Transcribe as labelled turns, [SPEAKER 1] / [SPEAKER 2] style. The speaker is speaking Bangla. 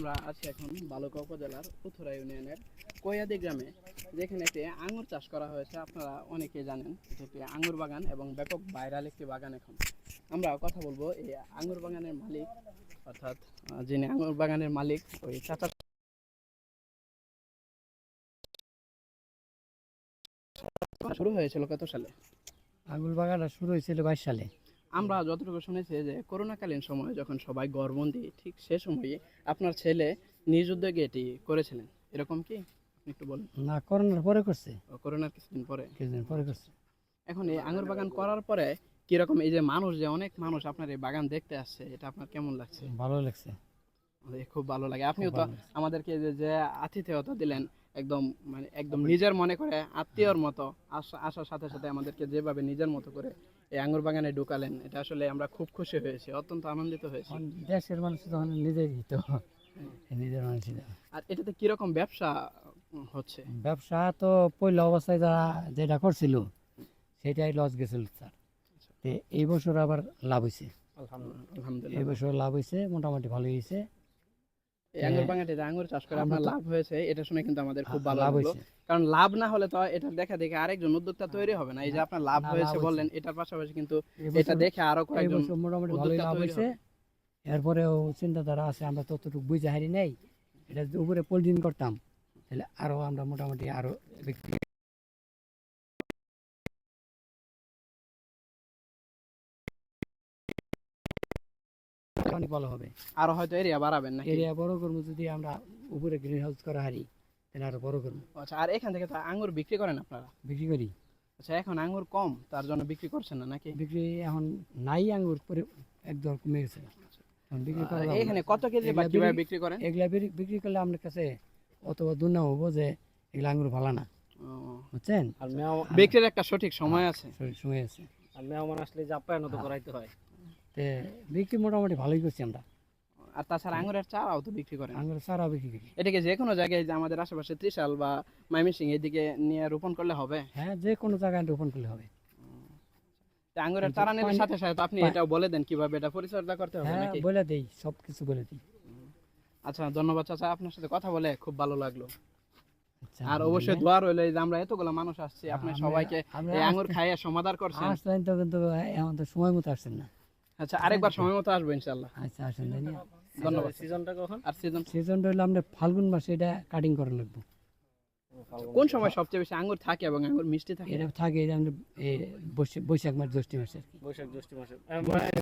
[SPEAKER 1] আমরা আছি এখন বালুকা উপজেলার উথুরা ইউনিয়নের কৈয়াদি গ্রামে, যেখানে একটি আঙ্গুর চাষ করা হয়েছে। আপনারা অনেকেই জানেন এটি একটি আঙ্গুর বাগান এবং ব্যাপক ভাইরাল একটি বাগান। এখন আমরা কথা বলবো এই আঙ্গুর বাগানের মালিক, অর্থাৎ যিনি আঙ্গুর বাগানের মালিক ওই চাচা। শুরু হয়েছিল কত সালে?
[SPEAKER 2] আঙুর বাগানটা শুরু হয়েছিল 22 সালে।
[SPEAKER 1] আমরা যতটুকু শুনেছি যে করোনাকালীন সময়ে যখন সবাই ঘরবন্দি, ঠিক সে সময়ে আপনার ছেলে নিজ উদ্যোগে এটি করেছিলেন, এরকম কি? আপনি একটু বলেন।
[SPEAKER 2] না, করোনার পরে করছে,
[SPEAKER 1] করোনার কিছুদিন পরে।
[SPEAKER 2] কিছুদিন পরে করছে।
[SPEAKER 1] এখন এই আঙ্গুর বাগান করার পরে কিরকম, এই যে মানুষ, যে অনেক মানুষ আপনার এই বাগান দেখতে আসছে, এটা আপনার কেমন লাগছে?
[SPEAKER 2] ভালো লাগছে,
[SPEAKER 1] আমাদের খুব ভালো লাগে। আপনিও
[SPEAKER 2] খুব
[SPEAKER 1] তো
[SPEAKER 2] ভালো লাগছে।
[SPEAKER 1] আমাদেরকে যে আতিথেয়তা দিলেন, একদম মানে একদম নিজের মনে করে, আত্মীয়র মতো আসার সাথে সাথে আমাদেরকে যেভাবে নিজের মতো করে এই আঙ্গুর বাগানে ঢুকালেন, এটা আসলে আমরা খুব খুশি হয়েছি, অত্যন্ত আনন্দিত হয়েছি।
[SPEAKER 2] এখন দেশের মানুষ তখন নিজেরই তো, নিজের মানুষই তো।
[SPEAKER 1] আর এটাতে কিরকম ব্যবসা হচ্ছে?
[SPEAKER 2] ব্যবসা তো পয়লা অবস্থায় যারা যেটা করছিল সেটাই লস গেছিল স্যার। তো এই বছর আবার লাভ হয়েছে, এই
[SPEAKER 1] আলহামদুলিল্লাহ।
[SPEAKER 2] বছর লাভ হয়েছে, মোটামুটি ভালো হয়েছে।
[SPEAKER 1] এই আঙ্গুর বাগানটিতে আঙ্গুর চাষ করে আপনার লাভ হয়েছে, এটা শুনে কিন্তু আমাদের খুব ভালো
[SPEAKER 2] লাভ
[SPEAKER 1] লাগলো।
[SPEAKER 2] হয়েছে।
[SPEAKER 1] কারণ লাভ না হলে তো এটা দেখা দেখে আরেকজন উদ্যোক্তা তৈরি হবে না। এই যে আপনার লাভ
[SPEAKER 2] না,
[SPEAKER 1] হয়েছে
[SPEAKER 2] লাভ
[SPEAKER 1] বললেন, এটার পাশাপাশি কিন্তু
[SPEAKER 2] এই
[SPEAKER 1] এটা
[SPEAKER 2] বছর-
[SPEAKER 1] দেখে আরো
[SPEAKER 2] এই
[SPEAKER 1] কয়েকজন
[SPEAKER 2] বছর মোটামুটি ভালোই
[SPEAKER 1] উদ্যোক্তা
[SPEAKER 2] লাভ
[SPEAKER 1] তৈরি
[SPEAKER 2] হয়েছে।
[SPEAKER 1] হবে।
[SPEAKER 2] এরপরেও চিন্তাধারা আছে, আমরা ততটুকু বুঝে হারি নেই। এটা যদি উপরে পোল্ট্রিং করতাম তাহলে আরো আমরা মোটামুটি আরো বিক্রি অনেক ভালো হবে।
[SPEAKER 1] আরো হয়তো এরিয়া বাড়াবেন নাকি?
[SPEAKER 2] এরিয়া বড় করবো, যদি আমরা উপরে গ্রিন হাউস করা হারি তাহলে আরো বড় করবো,
[SPEAKER 1] আচ্ছা, আর এখান থেকে তো আঙ্গুর বিক্রি করেন আপনারা?
[SPEAKER 2] বিক্রি করি।
[SPEAKER 1] আচ্ছা, এখন আঙ্গুর কম, তার জন্য বিক্রি করছেন না নাকি?
[SPEAKER 2] বিক্রি এখন নাই, আঙ্গুর পরে একদম কমে গেছে, এখন বিক্রি করা যাবে না।
[SPEAKER 1] এখানে কত কেজি বা
[SPEAKER 2] এগুলা
[SPEAKER 1] কিভাবে
[SPEAKER 2] বিক্রি-
[SPEAKER 1] বিক্রি করেন?
[SPEAKER 2] এগুলা বিক্রি করলে আপনার কাছে অথবা দুর্নাম হবো যে এগুলা আঙ্গুর ভালো না,
[SPEAKER 1] ও,
[SPEAKER 2] বুঝছেন।
[SPEAKER 1] বিক্রির একটা সঠিক সময় আছে।
[SPEAKER 2] সময় আছে,
[SPEAKER 3] আর মেহমান আসলে যে আপ্যায়ন তো করাইতে হয়।
[SPEAKER 2] তে বিক্রি মোটামুটি ভালোই করছি আমরা।
[SPEAKER 1] আর তাছাড়া আঙ্গুরের চারাও তো বিক্রি করেন।
[SPEAKER 2] আঙ্গুর সারা বিক্রি করি।
[SPEAKER 1] এটাকে যে কোনো জায়গায়, যে আমাদের আশেপাশে ত্রিশাল বা ময়মনসিংহ এদিকে নিয়ে রোপণ করলে হবে?
[SPEAKER 2] হ্যাঁ, যে কোনো জায়গায় রোপণ করলে হবে।
[SPEAKER 1] তা আঙ্গুরের
[SPEAKER 2] কিন্তু
[SPEAKER 1] চারা নেওয়ার
[SPEAKER 2] পানি-
[SPEAKER 1] সাথে সাথে আপনি এটাও বলে দেন কিভাবে এটা পরিচর্যা করতে হবে
[SPEAKER 2] হ্যাঁ,
[SPEAKER 1] নাকি?
[SPEAKER 2] বলে দেই, সব কিছু বলে দিই।
[SPEAKER 1] আচ্ছা, ধন্যবাদ চাচা, আপনার সাথে কথা বলে খুব ভালো লাগলো।
[SPEAKER 2] আচ্ছা,
[SPEAKER 1] আর অবশ্যই দোয়া রইলো, এই যে আমরা এতগুলো মানুষ আসছি, আপনি
[SPEAKER 2] আমরা-
[SPEAKER 1] সবাইকে
[SPEAKER 2] আমরা
[SPEAKER 1] এই আঙ্গুর খাইয়ে সমাদার করছেন।
[SPEAKER 2] আসলেন তো, কিন্তু এখন তো সময় মতো আসছেন না।
[SPEAKER 1] আচ্ছা, আরেকবার সময় মতো আসবো ইনশাল্লাহ।
[SPEAKER 2] আচ্ছা, আসেন তাই না?
[SPEAKER 1] ধন্যবাদ।
[SPEAKER 3] সিজনটা কখন?
[SPEAKER 1] আর সিজন
[SPEAKER 2] সিজনটা হলো আমরা ফাল্গুন মাসে এটা কাটিং করা লাগবে।
[SPEAKER 1] কোন সময় সবচেয়ে বেশি আঙ্গুর থাকে এবং আঙ্গুর মিষ্টি থাকে?
[SPEAKER 2] এটা থাকে এই যে আমরা বৈশাখ মাস, জ্যৈষ্ঠ মাসে আর কি।
[SPEAKER 3] বৈশাখ জ্যৈষ্ঠ মাসে।